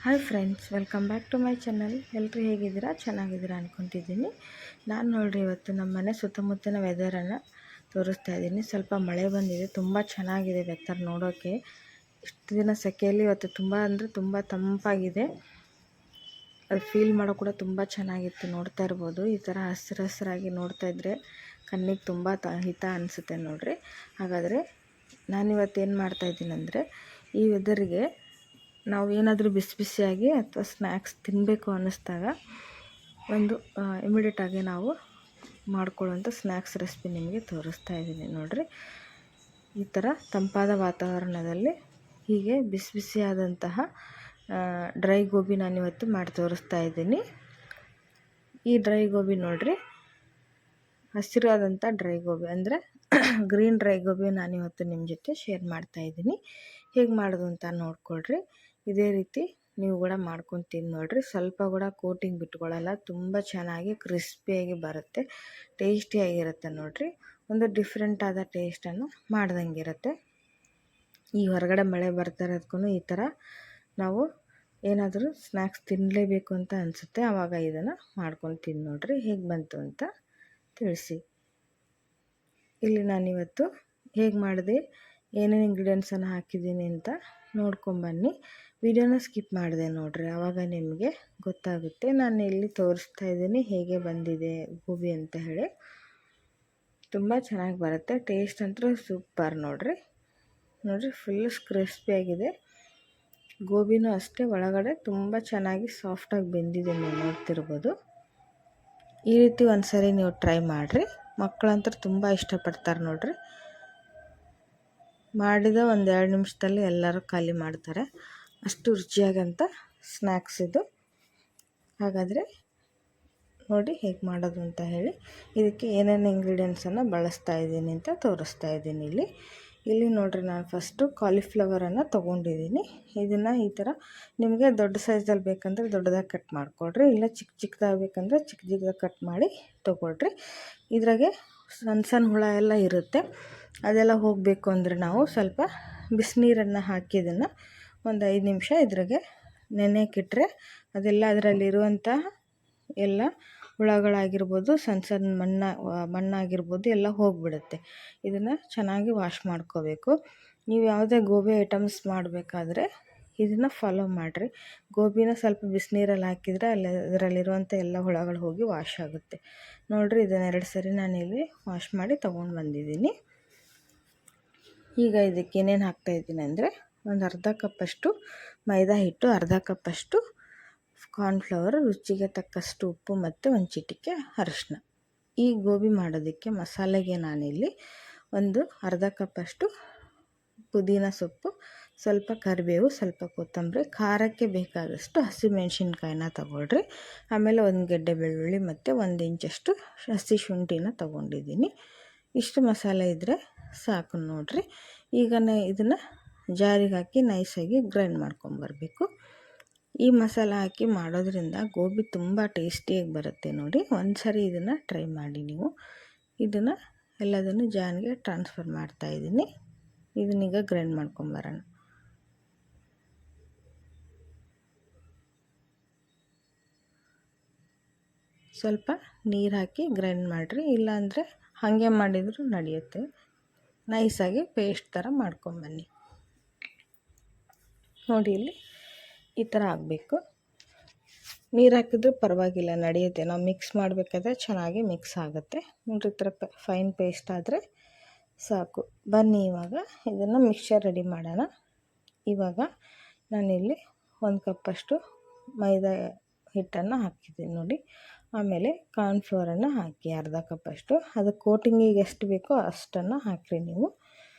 Hi friends, welcome back to my channel. ಎಲ್ಲರೂ ಹೇಗಿದ್ದೀರಾ? ಚೆನ್ನಾಗಿದ್ದೀರಾ ಅಂದ್ಕೊತಿದ್ದೀನಿ. ನಾನು ನೋಡಿರಿ ಇವತ್ತು ನಮ್ಮ ಮನೆ ಸುತ್ತಮುತ್ತಲಿನ ವೆದರನ್ನು ತೋರಿಸ್ತಾ ಇದ್ದೀನಿ. ಸ್ವಲ್ಪ ಮಳೆ ಬಂದಿದೆ, ತುಂಬ ಚೆನ್ನಾಗಿದೆ ವೆದರ್ ನೋಡೋಕ್ಕೆ. ಇಷ್ಟು ದಿನ ಸೆಕೆಯಲ್ಲಿ ಇವತ್ತು ತುಂಬ ಅಂದರೆ ತುಂಬ ತಂಪಾಗಿದೆ. ಅದು ಫೀಲ್ ಮಾಡೋ ಕೂಡ ತುಂಬ ಚೆನ್ನಾಗಿತ್ತು. ನೋಡ್ತಾ ಇರ್ಬೋದು, ಈ ಥರ ಹಸಿರಾಗಿ ನೋಡ್ತಾ ಇದ್ದರೆ ಕಣ್ಣಿಗೆ ತುಂಬ ಹಿತ ಅನಿಸುತ್ತೆ ನೋಡಿರಿ. ಹಾಗಾದರೆ ನಾನಿವತ್ತು ಏನು ಮಾಡ್ತಾಯಿದ್ದೀನಿ ಅಂದರೆ, ಈ ವೆದರಿಗೆ ನಾವು ಏನಾದರೂ ಬಿಸಿಯಾಗಿ ಅಥವಾ ಸ್ನ್ಯಾಕ್ಸ್ ತಿನ್ನಬೇಕು ಅನ್ನಿಸ್ದಾಗ ಒಂದು ಇಮಿಡಿಯೇಟಾಗಿ ನಾವು ಮಾಡ್ಕೊಳ್ಳೋಂಥ ಸ್ನ್ಯಾಕ್ಸ್ ರೆಸಿಪಿ ನಿಮಗೆ ತೋರಿಸ್ತಾ ಇದ್ದೀನಿ ನೋಡಿರಿ. ಈ ಥರ ತಂಪಾದ ವಾತಾವರಣದಲ್ಲಿ ಹೀಗೆ ಬಿಸಿಯಾದಂತಹ ಡ್ರೈ ಗೋಬಿ ನಾನಿವತ್ತು ಮಾಡಿ ತೋರಿಸ್ತಾ ಇದ್ದೀನಿ. ಈ ಡ್ರೈ ಗೋಬಿ ನೋಡಿರಿ, ಹಸಿರಾದಂಥ ಡ್ರೈ ಗೋಬಿ ಅಂದರೆ ಗ್ರೀನ್ ಡ್ರೈ ಗೋಬಿ ನಾನಿವತ್ತು ನಿಮ್ಮ ಜೊತೆ ಶೇರ್ ಮಾಡ್ತಾಯಿದ್ದೀನಿ. ಹೇಗೆ ಮಾಡೋದು ಅಂತ ನೋಡ್ಕೊಳ್ರಿ. ಇದೇ ರೀತಿ ನೀವು ಕೂಡ ಮಾಡ್ಕೊಂಡು ತಿಂದು ನೋಡಿರಿ. ಸ್ವಲ್ಪ ಕೂಡ ಕೋಟಿಂಗ್ ಬಿಟ್ಕೊಳ್ಳಲ್ಲ, ತುಂಬ ಚೆನ್ನಾಗಿ ಕ್ರಿಸ್ಪಿಯಾಗಿ ಬರುತ್ತೆ, ಟೇಸ್ಟಿಯಾಗಿರುತ್ತೆ ನೋಡಿರಿ. ಒಂದು ಡಿಫ್ರೆಂಟಾದ ಟೇಸ್ಟನ್ನು ಮಾಡ್ದಂಗಿರುತ್ತೆ. ಈ ಹೊರಗಡೆ ಮಳೆ ಬರ್ತಾ ಇರೋದಕ್ಕೂ ಈ ಥರ ನಾವು ಏನಾದರೂ ಸ್ನ್ಯಾಕ್ಸ್ ತಿನ್ನಲೇಬೇಕು ಅಂತ ಅನಿಸುತ್ತೆ, ಆವಾಗ ಇದನ್ನು ಮಾಡ್ಕೊಂಡು ತಿಂದು ನೋಡಿರಿ. ಹೇಗೆ ಬಂತು ಅಂತ ತಿಳಿಸಿ. ಇಲ್ಲಿ ನಾನಿವತ್ತು ಹೇಗೆ ಮಾಡಿದೆ, ಏನೇನು ಇಂಗ್ರೀಡಿಯೆಂಟ್ಸನ್ನು ಹಾಕಿದ್ದೀನಿ ಅಂತ ನೋಡ್ಕೊಂಬನ್ನಿ. ವಿಡಿಯೋನ ಸ್ಕಿಪ್ ಮಾಡಿದೆ ನೋಡಿರಿ, ಆವಾಗ ನಿಮಗೆ ಗೊತ್ತಾಗುತ್ತೆ ನಾನು ಎಲ್ಲಿ ತೋರಿಸ್ತಾ ಇದ್ದೀನಿ ಹೇಗೆ ಬಂದಿದೆ ಗೋಬಿ ಅಂತ ಹೇಳಿ. ತುಂಬ ಚೆನ್ನಾಗಿ ಬರುತ್ತೆ, ಟೇಸ್ಟ್ ಅಂತೂ ಸೂಪರ್ ನೋಡಿರಿ. ಫುಲ್ ಕ್ರಿಸ್ಪಿಯಾಗಿದೆ. ಗೋಬಿನೂ ಅಷ್ಟೇ ಒಳಗಡೆ ತುಂಬ ಚೆನ್ನಾಗಿ ಸಾಫ್ಟಾಗಿ ಬೆಂದಿದೆ, ನೀವು ನೋಡ್ತಿರ್ಬೋದು. ಈ ರೀತಿ ಒಂದು ಸರಿ ನೀವು ಟ್ರೈ ಮಾಡಿರಿ, ಮಕ್ಕಳಂತೂ ತುಂಬ ಇಷ್ಟಪಡ್ತಾರೆ ನೋಡಿರಿ. ಮಾಡಿದ ಒಂದು 2 ನಿಮಿಷದಲ್ಲಿ ಎಲ್ಲರೂ ಖಾಲಿ ಮಾಡ್ತಾರೆ, ಅಷ್ಟು ರುಚಿಯಾಗಂಥ ಸ್ನ್ಯಾಕ್ಸ್ ಇದು. ಹಾಗಾದರೆ ನೋಡಿ ಹೇಗೆ ಮಾಡೋದು ಅಂತ ಹೇಳಿ. ಇದಕ್ಕೆ ಏನೇನು ಇಂಗ್ರೀಡಿಯೆಂಟ್ಸನ್ನು ಬಳಸ್ತಾ ಇದ್ದೀನಿ ಅಂತ ತೋರಿಸ್ತಾ ಇದ್ದೀನಿ ಇಲ್ಲಿ ನೋಡಿರಿ. ನಾನು ಫಸ್ಟು ಕಾಲಿಫ್ಲವರನ್ನು ತೊಗೊಂಡಿದ್ದೀನಿ. ಇದನ್ನು ಈ ಥರ ನಿಮಗೆ ದೊಡ್ಡ ಸೈಜಲ್ಲಿ ಬೇಕಂದರೆ ದೊಡ್ಡದಾಗಿ ಕಟ್ ಮಾಡಿಕೊಡ್ರಿ, ಇಲ್ಲ ಚಿಕ್ಕದಾಗಿ ಬೇಕಂದರೆ ಚಿಕ್ಕದಾಗಿ ಕಟ್ ಮಾಡಿ ತೊಗೊಳ್ರಿ. ಇದ್ರಾಗೆ ಸಣ್ಣ ಹುಳ ಎಲ್ಲ ಇರುತ್ತೆ, ಅದೆಲ್ಲ ಹೋಗಬೇಕು ಅಂದರೆ ನಾವು ಸ್ವಲ್ಪ ಬಿಸಿನೀರನ್ನು ಹಾಕಿ ಇದನ್ನು ಒಂದು 5 ನಿಮಿಷ ಇದ್ರಾಗೆ ನೆನೆಯಕ್ಕಿಟ್ರೆ ಅದೆಲ್ಲ ಅದರಲ್ಲಿರುವಂತಹ ಎಲ್ಲ ಹುಳಗಳಾಗಿರ್ಬೋದು, ಸಣ್ಣ ಮಣ್ಣಾಗಿರ್ಬೋದು ಎಲ್ಲ ಹೋಗಿಬಿಡುತ್ತೆ. ಇದನ್ನು ಚೆನ್ನಾಗಿ ವಾಶ್ ಮಾಡ್ಕೋಬೇಕು. ನೀವು ಯಾವುದೇ ಗೋಬಿ ಐಟಮ್ಸ್ ಮಾಡಬೇಕಾದ್ರೆ ಇದನ್ನು ಫಾಲೋ ಮಾಡಿರಿ. ಗೋಬಿನ ಸ್ವಲ್ಪ ಬಿಸಿನೀರಲ್ಲಿ ಹಾಕಿದರೆ ಅದರಲ್ಲಿರುವಂಥ ಎಲ್ಲ ಹುಳಗಳು ಹೋಗಿ ವಾಶ್ ಆಗುತ್ತೆ ನೋಡಿರಿ. ಇದನ್ನು 2 ಸರಿ ನಾನಿಲ್ಲಿ ವಾಶ್ ಮಾಡಿ ತೊಗೊಂಡು ಬಂದಿದ್ದೀನಿ. ಈಗ ಇದಕ್ಕೆ ಏನೇನು ಹಾಕ್ತಾಯಿದ್ದೀನಿ ಅಂದರೆ, ಒಂದು ಅರ್ಧ ಕಪ್ಪಷ್ಟು ಮೈದಾ ಹಿಟ್ಟು, ಅರ್ಧ ಕಪ್ಪಷ್ಟು ಕಾರ್ನ್ಫ್ಲವರ್, ರುಚಿಗೆ ತಕ್ಕಷ್ಟು ಉಪ್ಪು ಮತ್ತು ಒಂದು ಚಿಟಿಕೆ ಅರಿಶಿನ. ಈ ಗೋಬಿ ಮಾಡೋದಕ್ಕೆ ಮಸಾಲೆಗೆ ನಾನಿಲ್ಲಿ ಒಂದು ಅರ್ಧ ಕಪ್ಪಷ್ಟು ಪುದೀನ ಸೊಪ್ಪು, ಸ್ವಲ್ಪ ಕರಿಬೇವು, ಸ್ವಲ್ಪ ಕೊತ್ತಂಬರಿ, ಖಾರಕ್ಕೆ ಬೇಕಾದಷ್ಟು ಹಸಿಮೆಣ್ಸಿನ್ಕಾಯಿನ ತಗೊಳ್ರಿ. ಆಮೇಲೆ 1 ಗೆಡ್ಡೆ ಬೆಳ್ಳುಳ್ಳಿ ಮತ್ತು 1 ಇಂಚಷ್ಟು ಹಸಿ ಶುಂಠಿನ ತೊಗೊಂಡಿದ್ದೀನಿ. ಇಷ್ಟು ಮಸಾಲೆ ಇದ್ದರೆ ಸಾಕು ನೋಡಿರಿ. ಈಗ ಇದನ್ನು ಜಾರಿಗೆ ಹಾಕಿ ನೈಸಾಗಿ ಗ್ರೈಂಡ್ ಮಾಡ್ಕೊಂಬರ್ಬೇಕು. ಈ ಮಸಾಲೆ ಹಾಕಿ ಮಾಡೋದ್ರಿಂದ ಗೋಬಿ ತುಂಬ ಟೇಸ್ಟಿಯಾಗಿ ಬರುತ್ತೆ ನೋಡಿ. ಒಂದು ಸರಿ ಇದನ್ನು ಟ್ರೈ ಮಾಡಿ ನೀವು. ಇದನ್ನು ಎಲ್ಲದನ್ನು ಜಾರಿಗೆ ಟ್ರಾನ್ಸ್ಫರ್ ಮಾಡ್ತಾಯಿದ್ದೀನಿ. ಇದನ್ನೀಗ ಗ್ರೈಂಡ್ ಮಾಡ್ಕೊಂಬರೋಣ. ಸ್ವಲ್ಪ ನೀರು ಹಾಕಿ ಗ್ರೈಂಡ್ ಮಾಡಿರಿ, ಇಲ್ಲಾಂದರೆ ಹಾಗೆ ಮಾಡಿದರೂ ನಡೆಯುತ್ತೆ. ನೈಸಾಗಿ ಪೇಸ್ಟ್ ಥರ ಮಾಡ್ಕೊಂಬನ್ನಿ ನೋಡಿ. ಇಲ್ಲಿ ಈ ಥರ ಆಗಬೇಕು. ನೀರು ಹಾಕಿದ್ರೂ ಪರವಾಗಿಲ್ಲ, ನಡೆಯುತ್ತೆ. ನಾವು ಮಿಕ್ಸ್ ಮಾಡಬೇಕಾದ್ರೆ ಚೆನ್ನಾಗಿ ಮಿಕ್ಸ್ ಆಗುತ್ತೆ ನೋಡಿ. ಈ ಥರ ಫೈನ್ ಪೇಸ್ಟ್ ಆದರೆ ಸಾಕು. ಬನ್ನಿ ಇವಾಗ ಇದನ್ನು ಮಿಕ್ಸ್ಚರ್ ರೆಡಿ ಮಾಡೋಣ. ಇವಾಗ ನಾನಿಲ್ಲಿ 1 ಕಪ್ಪಷ್ಟು ಮೈದಾ ಹಿಟ್ಟನ್ನು ಹಾಕಿದ್ದೀನಿ ನೋಡಿ. ಆಮೇಲೆ ಕಾರ್ನ್ಫ್ಲವರನ್ನು ಹಾಕಿ ಅರ್ಧ ಕಪ್ಪಷ್ಟು, ಅದು ಕೋಟಿಂಗಿಗೆ ಎಷ್ಟು ಬೇಕೋ ಅಷ್ಟನ್ನು ಹಾಕಿರಿ ನೀವು.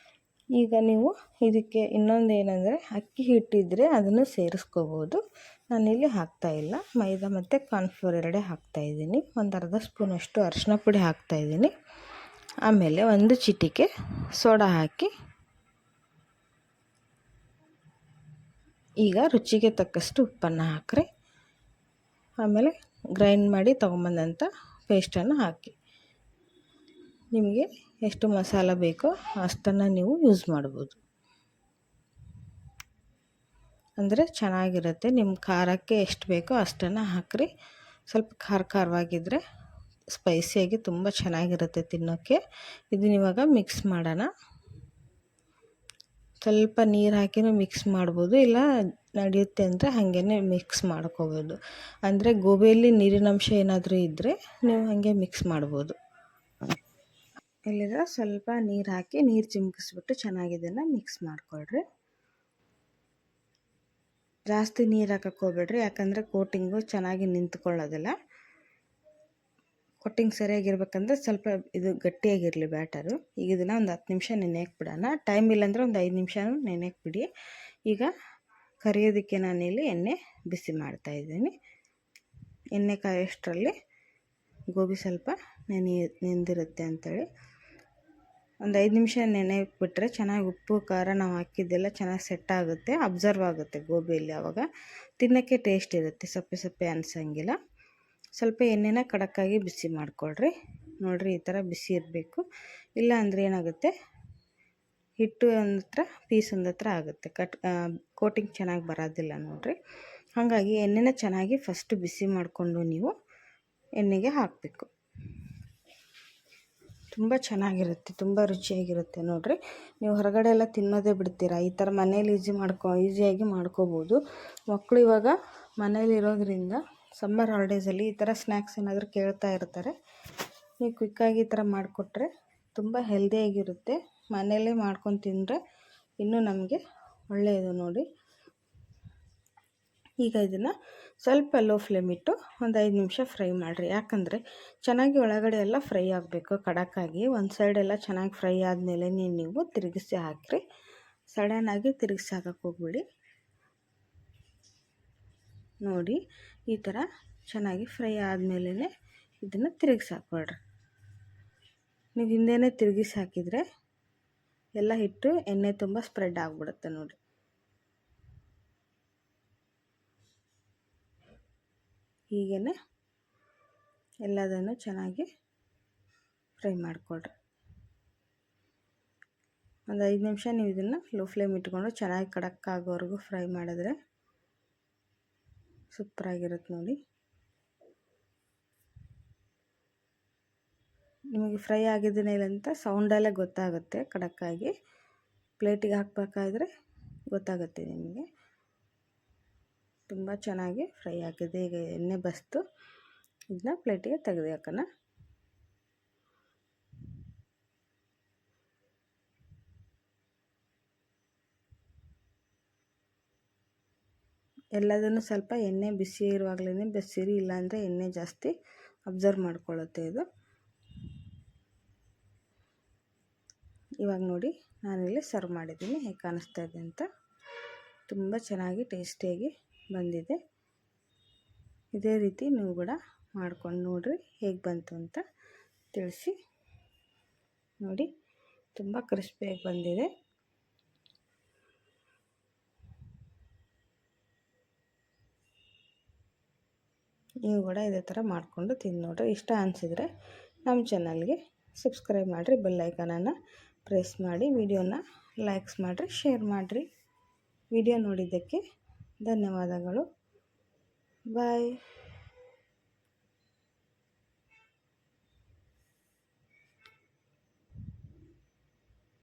ಈಗ ನೀವು ಇದಕ್ಕೆ ಇನ್ನೊಂದು ಏನಂದರೆ, ಅಕ್ಕಿ ಹಿಟ್ಟಿದ್ದರೆ ಅದನ್ನು ಸೇರಿಸ್ಕೋಬೋದು. ನಾನಿಲ್ಲಿ ಹಾಕ್ತಾಯಿಲ್ಲ, ಮೈದಾ ಮತ್ತು ಕಾರ್ನ್ಫ್ಲವರ್ ಎರಡೇ ಹಾಕ್ತಾಯಿದ್ದೀನಿ. ಒಂದು ಅರ್ಧ ಸ್ಪೂನಷ್ಟು ಅರಿಶಿನ ಪುಡಿ ಹಾಕ್ತಾಯಿದ್ದೀನಿ. ಆಮೇಲೆ 1 ಚಿಟಿಕೆ ಸೋಡಾ ಹಾಕಿ ಈಗ ರುಚಿಗೆ ತಕ್ಕಷ್ಟು ಉಪ್ಪನ್ನು ಹಾಕ್ರಿ. ಆಮೇಲೆ ಗ್ರೈಂಡ್ ಮಾಡಿ ತೊಗೊಂಬಂದಂಥ ಪೇಸ್ಟನ್ನು ಹಾಕಿ. ನಿಮಗೆ ಎಷ್ಟು ಮಸಾಲ ಬೇಕೋ ಅಷ್ಟನ್ನು ನೀವು ಯೂಸ್ ಮಾಡ್ಬೋದು. ಅಂದರೆ ಚೆನ್ನಾಗಿರುತ್ತೆ. ನಿಮ್ಮ ಖಾರಕ್ಕೆ ಎಷ್ಟು ಬೇಕೋ ಅಷ್ಟನ್ನು ಹಾಕ್ರಿ. ಸ್ವಲ್ಪ ಖಾರವಾಗಿದ್ದರೆ ಸ್ಪೈಸಿಯಾಗಿ ತುಂಬ ಚೆನ್ನಾಗಿರುತ್ತೆ ತಿನ್ನೋಕ್ಕೆ. ಇದನ್ನ ಇವಾಗ ಮಿಕ್ಸ್ ಮಾಡೋಣ. ಸ್ವಲ್ಪ ನೀರು ಹಾಕಿನೂ ಮಿಕ್ಸ್ ಮಾಡ್ಬೋದು, ಇಲ್ಲ ನಡೆಯುತ್ತೆ ಅಂದರೆ ಹಾಗೇ ಮಿಕ್ಸ್ ಮಾಡ್ಕೋಬೋದು. ಅಂದರೆ ಗೋಬಿಯಲ್ಲಿ ನೀರಿನಂಶ ಏನಾದರೂ ಇದ್ದರೆ ನೀವು ಹಾಗೆ ಮಿಕ್ಸ್ ಮಾಡ್ಬೋದು. ಇಲ್ಲಿದ್ರೆ ಸ್ವಲ್ಪ ನೀರು ಹಾಕಿ ನೀರು ಚಿಮ್ಕಿಸ್ಬಿಟ್ಟು ಚೆನ್ನಾಗಿ ಇದನ್ನು ಮಿಕ್ಸ್ ಮಾಡ್ಕೊಳ್ರಿ. ಜಾಸ್ತಿ ನೀರು ಹಾಕಕ್ಕೆ ಹೋಗ್ಬೇಡ್ರಿ, ಯಾಕಂದರೆ ಕೋಟಿಂಗು ಚೆನ್ನಾಗಿ ನಿಂತ್ಕೊಳ್ಳೋದಿಲ್ಲ. ಕೋಟಿಂಗ್ ಸರಿಯಾಗಿರ್ಬೇಕಂದ್ರೆ ಸ್ವಲ್ಪ ಇದು ಗಟ್ಟಿಯಾಗಿರಲಿ ಬ್ಯಾಟರು. ಈಗ ಇದನ್ನು ಒಂದು 10 ನಿಮಿಷ ನೆನೆಯಕ್ಕೆ ಬಿಡೋಣ. ಟೈಮ್ ಇಲ್ಲಾಂದರೆ ಒಂದು 5 ನಿಮಿಷನೂ ನೆನೆಯಕ್ಕೆ ಬಿಡಿ. ಈಗ ಕರಿಯೋದಕ್ಕೆ ನಾನಿಲ್ಲಿ ಎಣ್ಣೆ ಬಿಸಿ ಮಾಡ್ತಾಯಿದ್ದೀನಿ. ಎಣ್ಣೆ ಕಾಯೋಷ್ಟರಲ್ಲಿ ಗೋಬಿ ಸ್ವಲ್ಪ ನೆಂದಿರುತ್ತೆ ಅಂಥೇಳಿ ಒಂದು 5 ನಿಮಿಷ ನೆನೆಯಕ್ಕೆ ಬಿಟ್ಟರೆ ಚೆನ್ನಾಗಿ ಉಪ್ಪು ಖಾರ ನಾವು ಹಾಕಿದ್ದೆಲ್ಲ ಚೆನ್ನಾಗಿ ಸೆಟ್ ಆಗುತ್ತೆ, ಅಬ್ಸರ್ವ್ ಆಗುತ್ತೆ ಗೋಬಿಯಲ್ಲಿ. ಆವಾಗ ತಿನ್ನೋಕ್ಕೆ ಟೇಸ್ಟ್ ಇರುತ್ತೆ, ಸಪ್ಪೆ ಸಪ್ಪೆ ಅನಿಸಂಗಿಲ್ಲ. ಸ್ವಲ್ಪ ಎಣ್ಣೆನ ಖಡಕ್ಕಾಗಿ ಬಿಸಿ ಮಾಡಿಕೊಳ್ರಿ. ನೋಡಿರಿ, ಈ ಥರ ಬಿಸಿ ಇರಬೇಕು. ಇಲ್ಲ ಅಂದರೆ ಏನಾಗುತ್ತೆ, ಹಿಟ್ಟು ಒಂದತ್ರ ಪೀಸ್ ಒಂದತ್ರ ಆಗುತ್ತೆ, ಕೋಟಿಂಗ್ ಚೆನ್ನಾಗಿ ಬರೋದಿಲ್ಲ ನೋಡಿರಿ. ಹಾಗಾಗಿ ಎಣ್ಣೆನ ಚೆನ್ನಾಗಿ ಫಸ್ಟು ಬಿಸಿ ಮಾಡಿಕೊಂಡು ನೀವು ಎಣ್ಣೆಗೆ ಹಾಕಬೇಕು. ತುಂಬ ಚೆನ್ನಾಗಿರುತ್ತೆ, ತುಂಬ ರುಚಿಯಾಗಿರುತ್ತೆ ನೋಡಿರಿ. ನೀವು ಹೊರಗಡೆ ಎಲ್ಲ ತಿನ್ನೋದೇ ಬಿಡ್ತೀರಾ, ಈ ಥರ ಮನೇಲಿ ಈಸಿಯಾಗಿ ಮಾಡ್ಕೋಬೋದು. ಮಕ್ಕಳು ಇವಾಗ ಮನೇಲಿ ಇರೋದ್ರಿಂದ ಸಮ್ಮರ್ ಹಾಲಿಡೇಸಲ್ಲಿ ಈ ಥರ ಸ್ನ್ಯಾಕ್ಸ್ ಏನಾದರೂ ಕೇಳ್ತಾ ಇರ್ತಾರೆ. ನೀವು ಕ್ವಿಕ್ಕಾಗಿ ಈ ಥರ ಮಾಡಿಕೊಟ್ರೆ ತುಂಬ ಹೆಲ್ದಿಯಾಗಿರುತ್ತೆ. ಮನೆಯಲ್ಲೇ ಮಾಡ್ಕೊಂಡು ತಿಂದರೆ ಇನ್ನೂ ನಮಗೆ ಒಳ್ಳೆಯದು ನೋಡಿ. ಈಗ ಇದನ್ನು ಸ್ವಲ್ಪ ಲೋ ಫ್ಲೇಮ್ ಇಟ್ಟು ಒಂದು 5 ನಿಮಿಷ ಫ್ರೈ ಮಾಡಿರಿ. ಯಾಕಂದರೆ ಚೆನ್ನಾಗಿ ಒಳಗಡೆ ಎಲ್ಲ ಫ್ರೈ ಆಗಬೇಕು ಖಡಕ್ಕಾಗಿ. ಒಂದು ಸೈಡೆಲ್ಲ ಚೆನ್ನಾಗಿ ಫ್ರೈ ಆದಮೇಲೆ ನೀವು ತಿರುಗಿಸಿ ಹಾಕಿರಿ. ಸಡನ್ನಾಗಿ ತಿರುಗಿಸಿ ಹಾಕಕ್ಕೆ ಹೋಗ್ಬಿಡಿ. ನೋಡಿ, ಈ ಥರ ಚೆನ್ನಾಗಿ ಫ್ರೈ ಆದಮೇಲೆ ಇದನ್ನು ತಿರುಗಿಸಿ ಹಾಕ್ಕೊಳ್ರಿ. ನೀವು ಹಿಂದೆಯೇ ತಿರುಗಿಸಿ ಹಾಕಿದರೆ ಎಲ್ಲ ಹಿಟ್ಟು ಎಣ್ಣೆ ತುಂಬ ಸ್ಪ್ರೆಡ್ ಆಗಿಬಿಡುತ್ತೆ ನೋಡಿ. ಹೀಗೇ ಎಲ್ಲದನ್ನು ಚೆನ್ನಾಗಿ ಫ್ರೈ ಮಾಡಿಕೊಳ್ರಿ. ಒಂದು 5 ನಿಮಿಷ ನೀವು ಇದನ್ನು ಲೋ ಫ್ಲೇಮ್ ಇಟ್ಕೊಂಡು ಚೆನ್ನಾಗಿ ಆಗೋವರೆಗೂ ಫ್ರೈ ಮಾಡಿದ್ರೆ ಸೂಪರಾಗಿರುತ್ತೆ ನೋಡಿ. ನಿಮಗೆ ಫ್ರೈ ಆಗಿದ್ದೇನೆ ಇಲ್ಲ ಅಂತ ಸೌಂಡಲ್ಲೇ ಗೊತ್ತಾಗುತ್ತೆ. ಖಡಕ್ಕಾಗಿ ಪ್ಲೇಟಿಗೆ ಹಾಕಬೇಕಾದ್ರೆ ಗೊತ್ತಾಗುತ್ತೆ ನಿಮಗೆ. ತುಂಬ ಚೆನ್ನಾಗಿ ಫ್ರೈ ಆಗಿದೆ. ಈಗ ಎಣ್ಣೆ ಬಸ್ತು ಇದನ್ನ ಪ್ಲೇಟಿಗೆ ತೆಗೆದು ಹಾಕೋಣ. ಎಲ್ಲದನ್ನು ಸ್ವಲ್ಪ ಎಣ್ಣೆ ಬಿಸಿ ಇರುವಾಗಲೇ ಬೆಸಿರಿ, ಇಲ್ಲಾಂದರೆ ಎಣ್ಣೆ ಜಾಸ್ತಿ ಅಬ್ಸರ್ವ್ ಮಾಡ್ಕೊಳ್ಳುತ್ತೆ ಇದು. ಇವಾಗ ನೋಡಿ, ನಾನಿಲ್ಲಿ ಸರ್ವ್ ಮಾಡಿದ್ದೀನಿ, ಹೇಗೆ ಕಾಣಿಸ್ತಾ ಇದೆ ಅಂತ. ತುಂಬ ಚೆನ್ನಾಗಿ ಟೇಸ್ಟಿಯಾಗಿ ಬಂದಿದೆ. ಇದೇ ರೀತಿ ನೀವು ಕೂಡ ಮಾಡ್ಕೊಂಡು ನೋಡಿರಿ, ಹೇಗೆ ಬಂತು ಅಂತ ತಿಳಿಸಿ. ನೋಡಿ, ತುಂಬ ಕ್ರಿಸ್ಪಿಯಾಗಿ ಬಂದಿದೆ. ನೀವು ಕೂಡ ಇದೇ ಥರ ಮಾಡಿಕೊಂಡು ತಿಂದು ನೋಡಿರಿ. ಇಷ್ಟ ಅನಿಸಿದರೆ ನಮ್ಮ ಚಾನಲ್ಗೆ ಸಬ್ಸ್ಕ್ರೈಬ್ ಮಾಡಿರಿ, ಬೆಲ್ ಐಕಾನನ್ನು ಪ್ರೆಸ್ ಮಾಡಿ, ವಿಡಿಯೋನ ಲೈಕ್ಸ್ ಮಾಡಿರಿ, ಶೇರ್ ಮಾಡಿರಿ. ವಿಡಿಯೋ ನೋಡಿದ್ದಕ್ಕೆ ಧನ್ಯವಾದಗಳು. ಬಾಯ್.